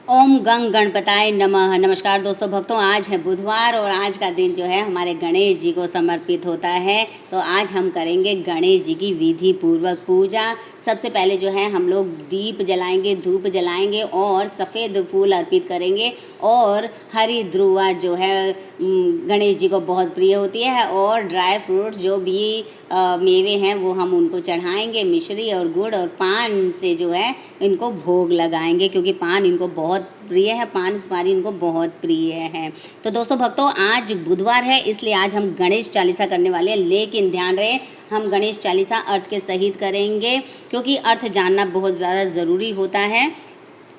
ओम गंग गणपताय नमः। नमस्कार दोस्तों भक्तों, आज है बुधवार और आज का दिन जो है हमारे गणेश जी को समर्पित होता है। तो आज हम करेंगे गणेश जी की विधि पूर्वक पूजा। सबसे पहले जो है हम लोग दीप जलाएंगे, धूप जलाएंगे और सफ़ेद फूल अर्पित करेंगे और हरी ध्रुवा जो है गणेश जी को बहुत प्रिय होती है और ड्राई फ्रूट्स जो भी मेवे हैं वो हम उनको चढ़ाएंगे, मिश्री और गुड़ और पान से जो है इनको भोग लगाएंगे, क्योंकि पान इनको बहुत प्रिय है, पान सुपारी इनको बहुत प्रिय है। तो दोस्तों भक्तों, आज बुधवार है इसलिए आज हम गणेश चालीसा करने वाले हैं, लेकिन ध्यान रहे हम गणेश चालीसा अर्थ के सहित करेंगे, क्योंकि अर्थ जानना बहुत ज़्यादा ज़रूरी होता है।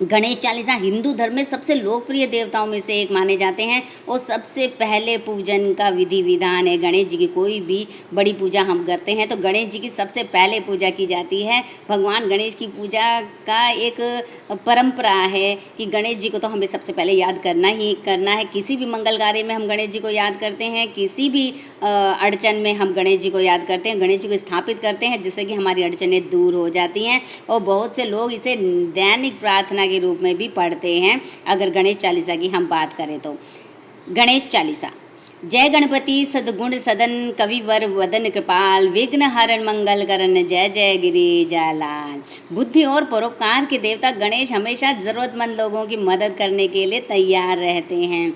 गणेश चालीसा हिंदू धर्म में सबसे लोकप्रिय देवताओं में से एक माने जाते हैं और सबसे पहले पूजन का विधि विधान है। गणेश जी की कोई भी बड़ी पूजा हम करते हैं तो गणेश जी की सबसे पहले पूजा की जाती है। भगवान गणेश की पूजा का एक परंपरा है कि गणेश जी को तो हमें सबसे पहले याद करना ही करना है। किसी भी मंगल कार्य में हम गणेश जी को याद करते हैं, किसी भी अड़चन में हम गणेश जी को याद करते हैं, गणेश जी को स्थापित करते हैं, जिससे कि हमारी अड़चनें दूर हो जाती हैं। और बहुत से लोग इसे दैनिक प्रार्थना के रूप में भी पढ़ते हैं। अगर गणेश चालीसा की हम बात करें तो गणेश चालीसा। जय गणपति सद्गुण सदन कविवर वदन कृपाल विघ्न हरण मंगल करन जय जय गिरिजालाल। बुद्धि और परोपकार के देवता गणेश हमेशा ज़रूरतमंद लोगों की मदद करने के लिए तैयार रहते हैं।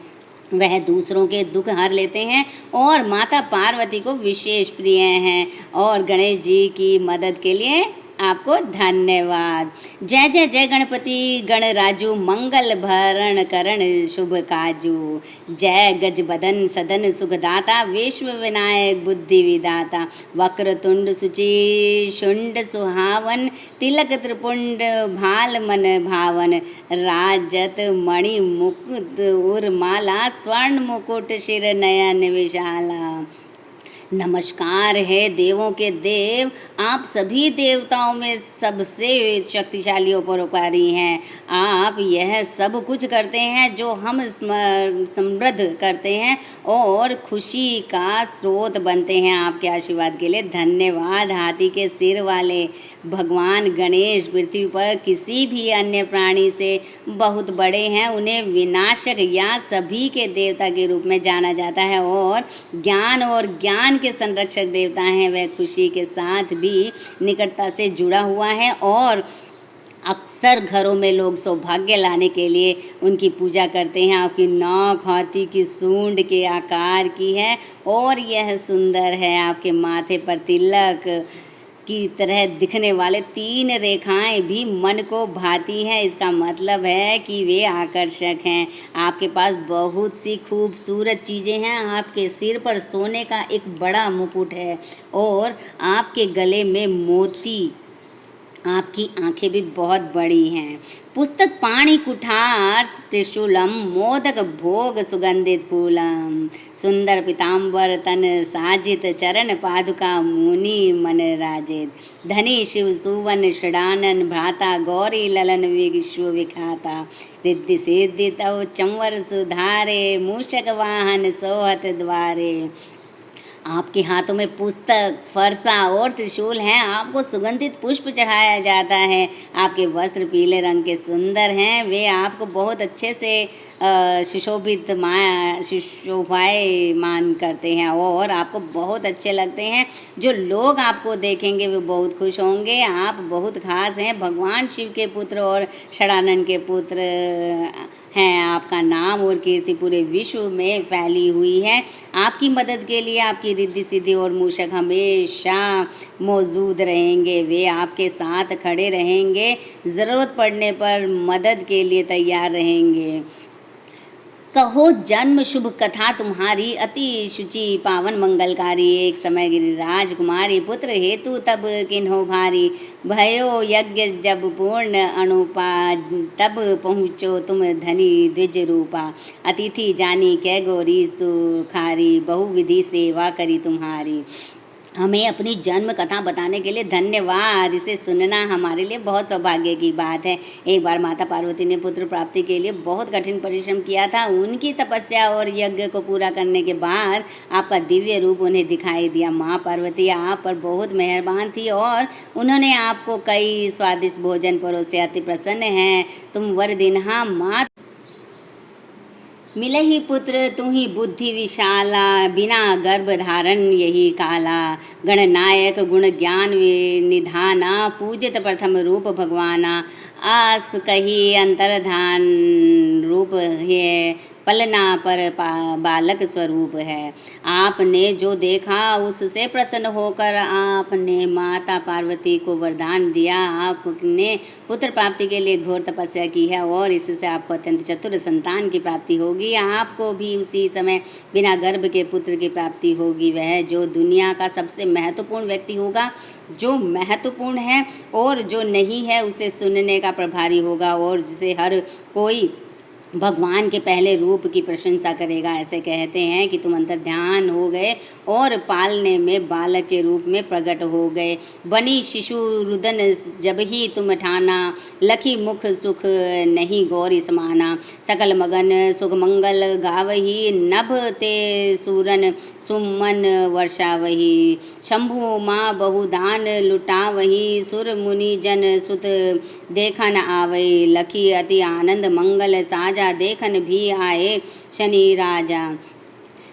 वह दूसरों के दुख हर लेते हैं और माता पार्वती को विशेष प्रिय हैं। और गणेश जी की मदद के लिए आपको धन्यवाद। जय जय जय गणपति गणराजू मंगल भरण करण शुभ काजू। जय गज बदन सदन सुखदाता विश्व विनायक बुद्धि विदाता। वक्रतुंड सुचि शुंड सुहावन तिलक त्रिपुंड भाल मन भावन। राजत मणि मुकुट उर्माला स्वर्ण मुकुट शिर नयन विशाला। नमस्कार है देवों के देव, आप सभी देवताओं में सबसे शक्तिशाली और परोपकारी हैं। आप यह सब कुछ करते हैं जो हम समृद्ध करते हैं और खुशी का स्रोत बनते हैं। आपके आशीर्वाद के लिए धन्यवाद। हाथी के सिर वाले भगवान गणेश पृथ्वी पर किसी भी अन्य प्राणी से बहुत बड़े हैं। उन्हें विनाशक या सभी के देवता के रूप में जाना जाता है और ज्ञान के संरक्षक देवता हैं। वह खुशी के साथ भी निकटता से जुड़ा हुआ है और अक्सर घरों में लोग सौभाग्य लाने के लिए उनकी पूजा करते हैं। आपकी नाक हाथी की सूंड के आकार की है और यह सुंदर है। आपके माथे पर तिलक की तरह दिखने वाले 3 रेखाएं भी मन को भाती हैं। इसका मतलब है कि वे आकर्षक हैं। आपके पास बहुत सी खूबसूरत चीज़ें हैं। आपके सिर पर सोने का एक बड़ा मुकुट है और आपके गले में मोती। आपकी आंखें भी बहुत बड़ी हैं। पुस्तक पाणि कुठार त्रिशूलम मोदक भोग सुगंधित फूलम। सुंदर पीताम्बर तन साजित चरण पादुका मुनि मन राजित। धनी शिव सुवन षडानन भ्राता गौरी ललन विश्व विखाता। रिद्धि सिद्धि तव चंवर सुधारे मूषक वाहन सोहत द्वारे। आपके हाथों में पुस्तक फरसा और त्रिशूल हैं। आपको सुगंधित पुष्प चढ़ाया जाता है। आपके वस्त्र पीले रंग के सुंदर हैं। वे आपको बहुत अच्छे से सुशोभायमान करते हैं और आपको बहुत अच्छे लगते हैं। जो लोग आपको देखेंगे वे बहुत खुश होंगे। आप बहुत खास हैं। भगवान शिव के पुत्र और षडानन के पुत्र हैं। आपका नाम और कीर्ति पूरे विश्व में फैली हुई है। आपकी मदद के लिए आपकी रिद्धि सिद्धि और मूषक हमेशा मौजूद रहेंगे। वे आपके साथ खड़े रहेंगे, ज़रूरत पड़ने पर मदद के लिए तैयार रहेंगे। कहो जन्म शुभ कथा तुम्हारी अति शुचि पावन मंगलकारी। एक समय गिरिराज कुमारी पुत्र हेतु तब किन्हो भारी। भयो यज्ञ जब पूर्ण अनुपा तब पहुँचो तुम धनी द्विज रूपा। अतिथि जानी कै गौरी सुखारी बहुविधि सेवा करी तुम्हारी। हमें अपनी जन्म कथा बताने के लिए धन्यवाद। इसे सुनना हमारे लिए बहुत सौभाग्य की बात है। एक बार माता पार्वती ने पुत्र प्राप्ति के लिए बहुत कठिन परिश्रम किया था। उनकी तपस्या और यज्ञ को पूरा करने के बाद आपका दिव्य रूप उन्हें दिखाई दिया। माँ पार्वती आप पर बहुत मेहरबान थी और उन्होंने आपको कई स्वादिष्ट भोजन परोसे। अति प्रसन्न हैं तुम वर दिन्हा माँ, मिले ही पुत्र तू ही बुद्धि विशाला, बिना गर्भ धारण यही काला। गणनायक गुण ज्ञान निधाना, पूजित प्रथम रूप भगवाना। आस कही अंतर्धान रूप है, पलना पर बालक स्वरूप है। आपने जो देखा उससे प्रसन्न होकर आपने माता पार्वती को वरदान दिया। आपने पुत्र प्राप्ति के लिए घोर तपस्या की है और इससे आपको अत्यंत चतुर संतान की प्राप्ति होगी। आपको भी उसी समय बिना गर्भ के पुत्र की प्राप्ति होगी। वह जो दुनिया का सबसे महत्वपूर्ण व्यक्ति होगा, जो महत्वपूर्ण है और जो नहीं है उसे सुनने का प्रभारी होगा और जिसे हर कोई भगवान के पहले रूप की प्रशंसा करेगा। ऐसे कहते हैं कि तुम अंतर ध्यान हो गए और पालने में बालक के रूप में प्रकट हो गए। बनी शिशु रुदन जब ही तुम ठाना, लखी मुख सुख नहीं गौरी समाना। सकल मगन सुख मंगल गावही, नभ ते सूरन सुमन वर्षा वही। शंभु माँ बहुदान लुटा वही, सुर मुनि जन सुत देखन आवई। लखी अति आनंद मंगल साजा, देखन भी आए शनि राजा।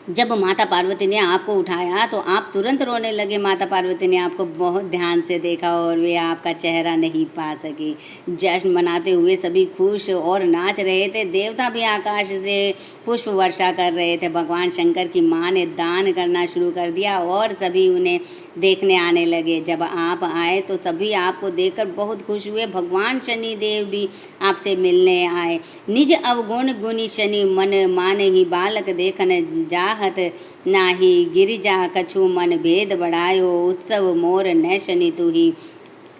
जब माता पार्वती ने आपको उठाया तो आप तुरंत रोने लगे। माता पार्वती ने आपको बहुत ध्यान से देखा और वे आपका चेहरा नहीं पा सकी। जश्न मनाते हुए सभी खुश और नाच रहे थे। देवता भी आकाश से पुष्प वर्षा कर रहे थे। भगवान शंकर की माँ ने दान करना शुरू कर दिया और सभी उन्हें देखने आने लगे। जब आप आए तो सभी आपको देखकर बहुत खुश हुए। भगवान शनि देव भी आपसे मिलने आए। निज अवगुण गुणी शनि मन मान ही, बालक देखन जाहत नाही। गिरिजा कछु मन भेद बढ़ायो, उत्सव मोर न शनि तू ही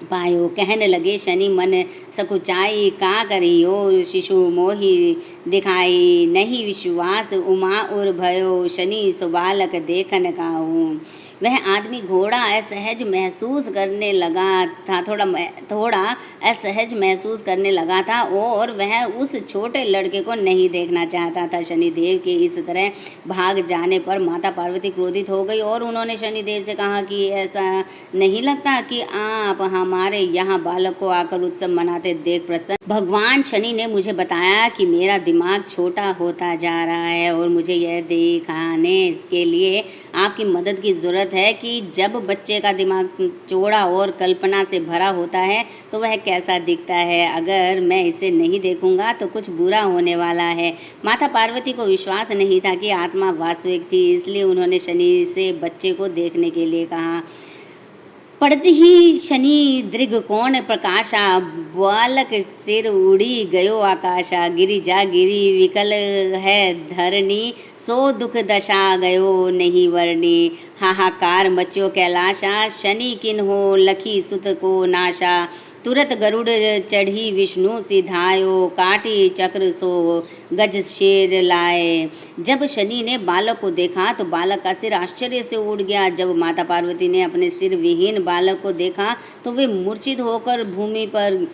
पायो। कहने लगे शनि मन सकुचाई, का करियो शिशु मोहि दिखाई। नहीं विश्वास उमा उर भयो, शनि सुबालक देखन काहू। वह आदमी घोड़ा असहज महसूस करने लगा था, थोड़ा असहज महसूस करने लगा था और वह उस छोटे लड़के को नहीं देखना चाहता था। शनिदेव के इस तरह भाग जाने पर माता पार्वती क्रोधित हो गई और उन्होंने शनिदेव से कहा कि ऐसा नहीं लगता कि आप हमारे यहाँ बालक को आकर उत्सव मनाते देख प्रसन्न। भगवान शनि ने मुझे बताया कि मेरा दिमाग छोटा होता जा रहा है और मुझे यह दिखाने के लिए आपकी मदद की ज़रूरत है कि जब बच्चे का दिमाग चौड़ा और कल्पना से भरा होता है तो वह कैसा दिखता है। अगर मैं इसे नहीं देखूंगा तो कुछ बुरा होने वाला है। माता पार्वती को विश्वास नहीं था कि आत्मा वास्तविक थी, इसलिए उन्होंने शनि से बच्चे को देखने के लिए कहा। पड़ती ही शनि दृगकोण प्रकाशा, बालक सिर उड़ी गयो आकाशा। गिरिजा गिरी विकल है धरणी, सो दुख दशा गयो नहीं वर्णी। हाहाकार मच्यो कैलाशा, शनि किन्हो लखी सुत को नाशा। तुरत गरुड़ चढ़ी विष्णु सिधायो, काटी चक्र सो गज शेर लाए। जब शनि ने बालक को देखा तो बालक का सिर आश्चर्य से उड़ गया। जब माता पार्वती ने अपने सिर विहीन बालक को देखा तो वे मूर्छित होकर भूमि पर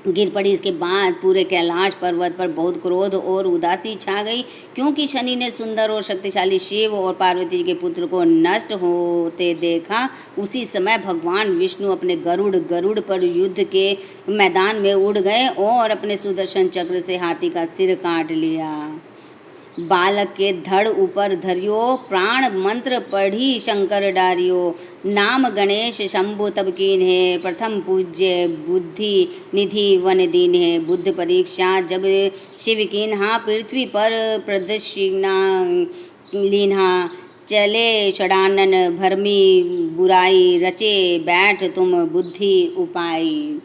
गिर पड़ी। इसके बाद पूरे कैलाश पर्वत पर बहुत क्रोध और उदासी छा गई, क्योंकि शनि ने सुंदर और शक्तिशाली शिव और पार्वती के पुत्र को नष्ट होते देखा। उसी समय भगवान विष्णु अपने गरुड़ पर युद्ध के मैदान में उड़ गए और अपने सुदर्शन चक्र से हाथी का सिर काट लिया। बालक के धड़ ऊपर धरियो, प्राण मंत्र पढ़ी शंकर डारियो। नाम गणेश शंभु तब कीन्हे, प्रथम पूज्य बुद्धि निधि वन दीन्हे। बुद्ध परीक्षा जब शिव कीन्हा, पृथ्वी पर प्रदक्षिणा लीन्हा। चले षडानन भरमी बुराई, रचे बैठ तुम बुद्धि उपाई।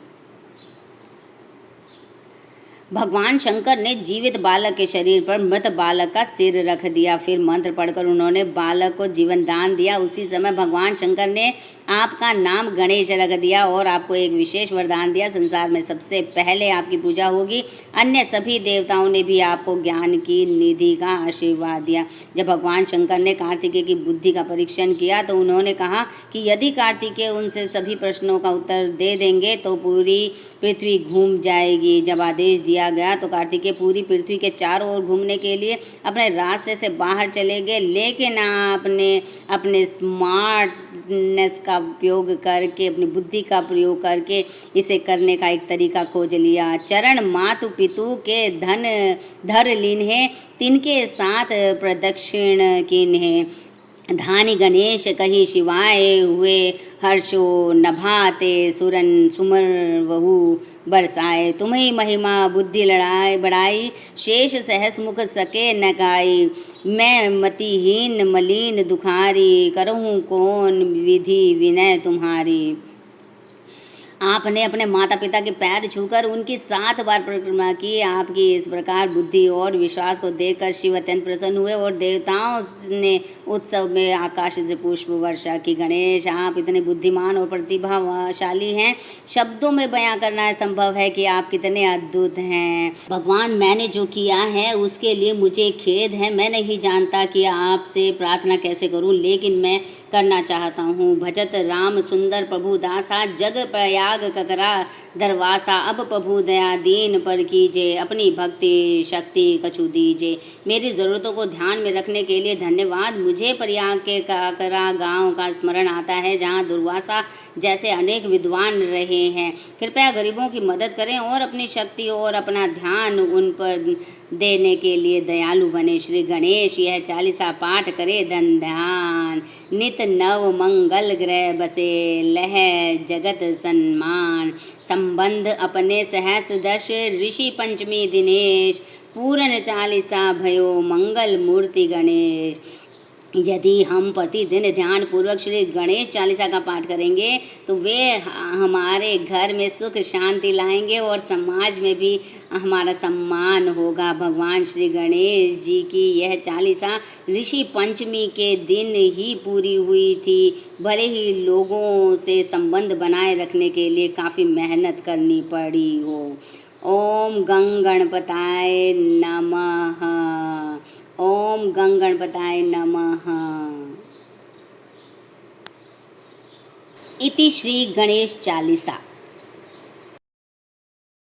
भगवान शंकर ने जीवित बालक के शरीर पर मृत बालक का सिर रख दिया। फिर मंत्र पढ़कर उन्होंने बालक को जीवन दान दिया। उसी समय भगवान शंकर ने आपका नाम गणेश रख दिया और आपको एक विशेष वरदान दिया, संसार में सबसे पहले आपकी पूजा होगी। अन्य सभी देवताओं ने भी आपको ज्ञान की निधि का आशीर्वाद दिया। जब भगवान शंकर ने कार्तिकेय की बुद्धि का परीक्षण किया तो उन्होंने कहा कि यदि कार्तिकेय उनसे सभी प्रश्नों का उत्तर दे देंगे तो पूरी पृथ्वी घूम जाएगी। जब आदेश दिया गया तो कार्तिकेय पूरी पृथ्वी के चारों ओर घूमने के लिए अपने रास्ते से बाहर चले गए, लेकिन आपने अपने स्मार्टनेस का उपयोग करके, अपनी बुद्धि का प्रयोग करके इसे करने का एक तरीका खोज लिया। चरण मातु पितु के धन धर लीन्हे, तिनके साथ प्रदक्षिण कीन्हे। धानी गणेश कही शिवाय हुए, हर्षो नभाते सुरन सुमर वहु बरसाए। तुम्हें महिमा बुद्धि लड़ाई बढ़ाई, शेष सहस मुख सके न गाई। मैं मतिहीन मलिन दुखारी, करहूँ कौन विधि विनय तुम्हारी। आपने अपने माता पिता के पैर छूकर उनकी 7 बार परिक्रमा की। आपकी इस प्रकार बुद्धि और विश्वास को देखकर शिव अत्यंत प्रसन्न हुए और देवताओं ने उत्सव में आकाश से पुष्प वर्षा की। गणेश, आप इतने बुद्धिमान और प्रतिभाशाली हैं, शब्दों में बयां करना संभव है कि आप कितने अद्भुत हैं। भगवान, मैंने जो किया है उसके लिए मुझे खेद है। मैं नहीं जानता कि आपसे प्रार्थना कैसे करूं, लेकिन मैं करना चाहता हूँ। भजत राम सुंदर प्रभु दासा, जग प्रयाग ककरा दरवासा। अब प्रभु दया दीन पर कीजिए, अपनी भक्ति शक्ति कछु दीजिए। मेरी ज़रूरतों को ध्यान में रखने के लिए धन्यवाद। मुझे प्रयाग के ककरा गांव का स्मरण आता है, जहाँ दुर्वासा जैसे अनेक विद्वान रहे हैं। कृपया गरीबों की मदद करें और अपनी शक्ति और अपना ध्यान उन पर देने के लिए दयालु बने। श्री गणेश यह 40 पाठ करे, धन ध्यान नित नव मंगल ग्रह बसे, लह जगत सम्मान। संबंध अपने सहस्त्र दश, ऋषि पंचमी दिनेश। पूर्ण 40 भयो, मंगल मूर्ति गणेश। यदि हम प्रतिदिन ध्यान पूर्वक श्री गणेश 40 का पाठ करेंगे तो वे हमारे घर में सुख शांति लाएंगे और समाज में भी हमारा सम्मान होगा। भगवान श्री गणेश जी की यह 40 ऋषि पंचमी के दिन ही पूरी हुई थी। भले ही लोगों से संबंध बनाए रखने के लिए काफ़ी मेहनत करनी पड़ी हो। ओम गं गणपताय नमः। ओम गं गणपताय नमः। इति श्री गणेश 40।